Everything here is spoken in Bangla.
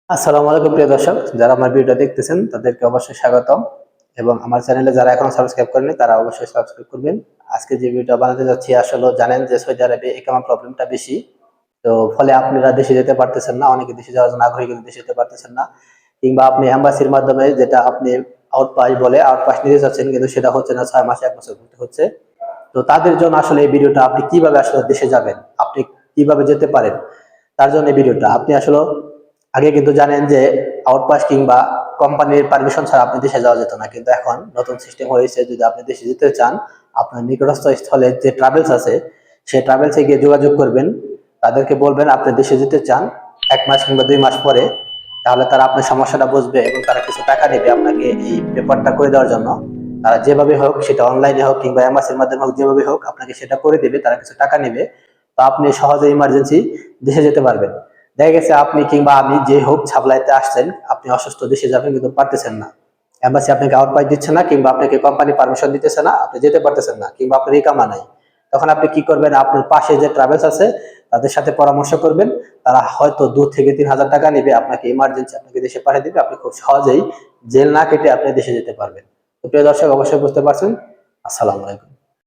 আসসালামু আলাইকুম প্রিয় দর্শক, যারা আমার ভিডিওটা দেখতেছেন তাদেরকে অবশ্যই স্বাগতম। এবং আমার চ্যানেলে যারা এখনো সাবস্ক্রাইব করেনি তারা অবশ্যই সাবস্ক্রাইব করবেন। আজকে যে ভিডিওটা বানাতে যাচ্ছি, আসলে জানেন যে সৌদি আরবে ইকামা প্রবলেমটা বেশি। তো ফলে আপনারা দেশে যেতে পারতেছেন না, অনেকে দেশে যাওয়ার জন্য আগ্রহী কিন্তু দেশে যেতে পারতেছেন না। কিংবা আপনি এম্বাসির মাধ্যমে, যেটা আপনি আউটপাস বলে, আউটপাস নিতে যাচ্ছেন কিন্তু সেটা হচ্ছে না, 6 মাস 1 বছর ঘুরতে হচ্ছে। তো তাদের জন্য আসলে এই ভিডিওটা, আপনি কিভাবে আসলে দেশে যাবেন, আপনি কিভাবে যেতে পারেন, তার জন্য এই ভিডিওটা। আপনি আসলে আগে কিন্তু জানেন যে আউটপাস কিংবা কোম্পানির পারমিশন ছাড়া আপনি দেশে যাওয়া যেত না, কিন্তু এখন নতুন সিস্টেম হয়েছে। যদি আপনি দেশে যেতে চান, আপনার নিকটস্থ স্থলে যে ট্রাভেলস আছে, সেই ট্রাভেলসে গিয়ে যোগাযোগ করবেন। তাদেরকে বলবেন আপনি দেশে যেতে চান 1 মাস কিংবা 2 মাস পরে। তাহলে তারা আপনার সমস্যাটা বুঝবে এবং তারা কিছু টাকা নেবে আপনাকে এই পেপারটা করে দেওয়ার জন্য। তারা যেভাবে হোক, সেটা অনলাইনে হোক কিংবা এমবাসির মাধ্যমে হোক, যেভাবে হোক আপনাকে সেটা করে দেবে, তারা কিছু টাকা নেবে। তো আপনি সহজে ইমার্জেন্সি দেশে যেতে পারবেন। দেখা গেছে আপনি কিংবা আমি যে হোক সাপ্লাইতে আসছেন, আপনি অসুস্থ, দেশে যাবেন কিন্তু পারতেছেন না। এম্বাসি আপনাকে আউট পাস দিচ্ছে না কিংবা আপনাকে কোম্পানি পারমিশন দিতেছে না, আপনি যেতে পারতেছেন না কিংবা আপনার ইকামা নাই। তখন আপনি কি করবেন? আপনার পাশে যে ট্রাভেলস আছে তাদের সাথে পরামর্শ করবেন। তারা হয়তো 2 থেকে 3 হাজার টাকা নেবে, আপনাকে ইমার্জেন্সি আপনাকে দেশে পাঠিয়ে দিবে। আপনি খুব সহজেই জেল না কেটে আপনি দেশে যেতে পারবেন। তো প্রিয় দর্শক, অবশ্যই বুঝতে পারছেন। আসসালামু আলাইকুম।